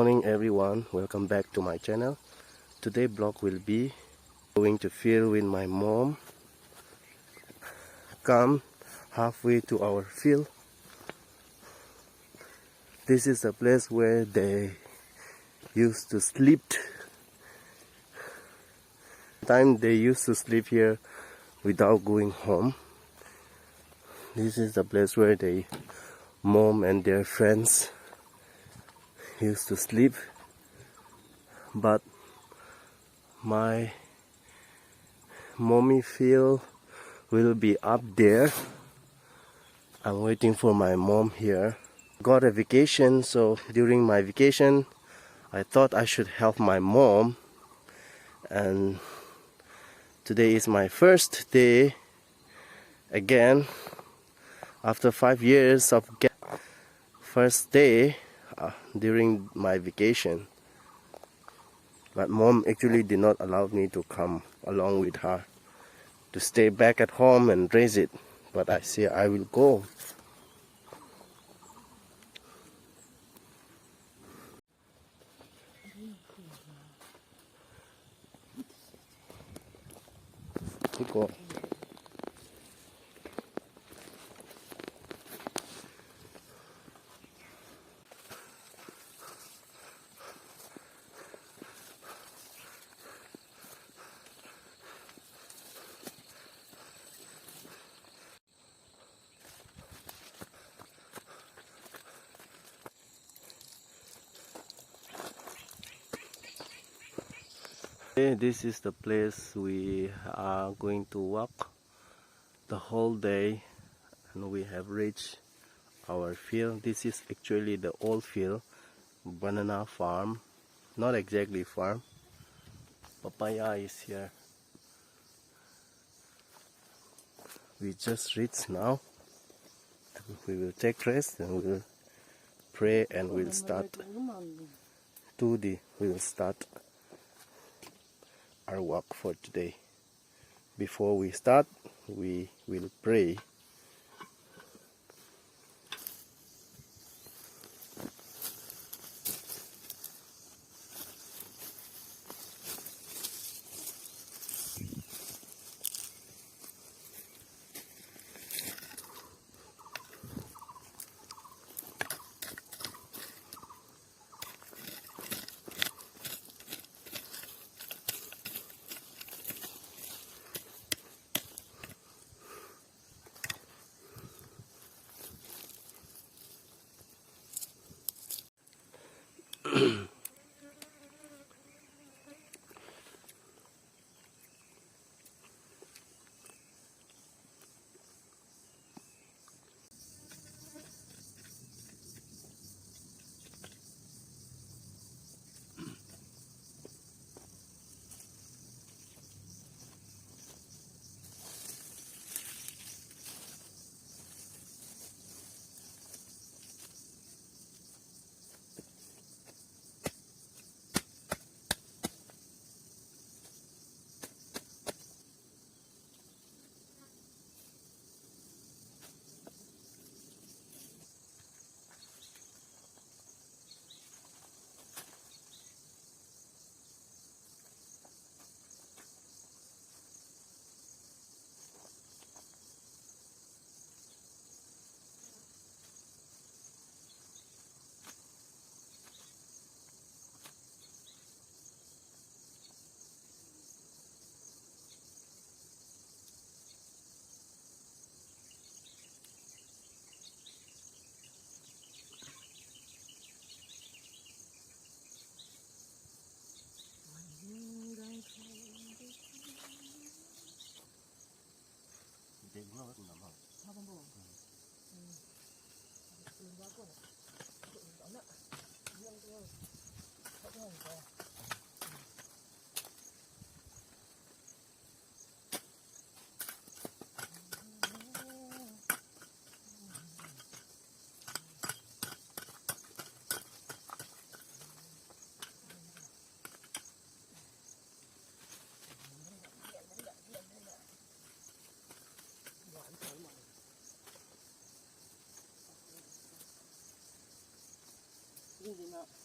morning everyone, welcome back to my channel. Today vlog will be going to field with my mom. Come halfway to our field. This is a place where they used to sleep. Time they used to sleep here without going home. This is the place where they mom and their friends used to sleep, but my mommy field will be up there. I'm waiting for my mom here. Got a vacation, so during my vacation I thought I should help my mom, and today is my first day again after 5 years of first day during my vacation. But mom actually did not allow me to come along with her, to stay back at home and raise it. But I say I will go. Go. This is the place we are going to walk the whole day, and we have reached our field. This is actually the old field, banana farm, not exactly farm. Papaya is here. We just reached now. We will take rest and we will pray and we'll start we'll start our walk for today. Before we start, we will pray.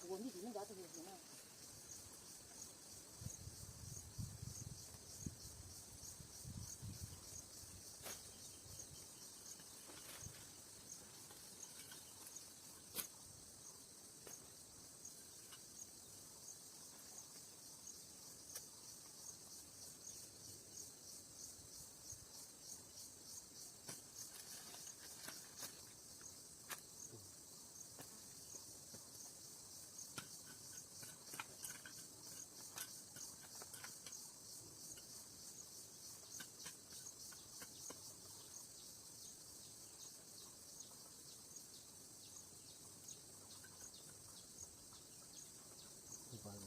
我们你们家这个是呢。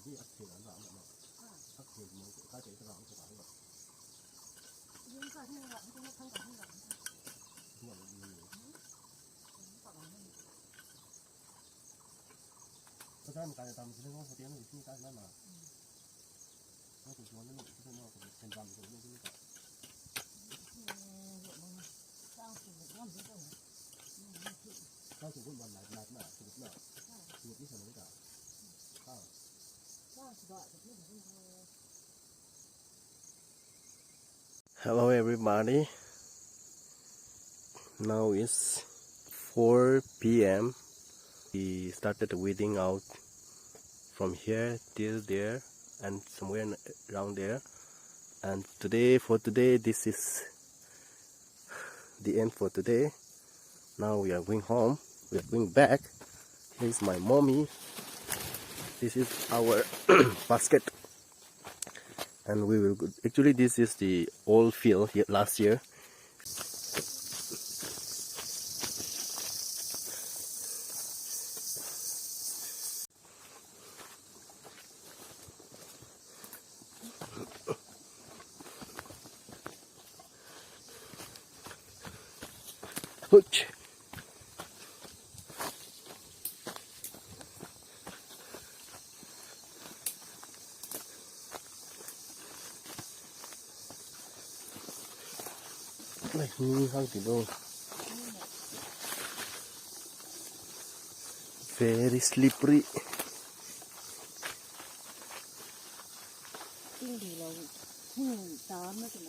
啲一條兩攬咁啊，一條冇家姐得攬佢打㗎。应该那个，你跟我看看那个。咁又冇嘢。個仔唔介意當時咧，我點都要先介咩嘛？我哋做呢個即係我哋成班做呢啲㗎。當時會問嚟咩？做咩？做啲什麼㗎？啊。Hello everybody. Now it's 4 p.m. We started weeding out from here till there and somewhere around there. And for today, this is the end for today. Now we are going home. We are going back. Here's my mommy. This is our basket. And we will actually this is the old field here last year. Hooch. Very slippery. 经历了，打那什么。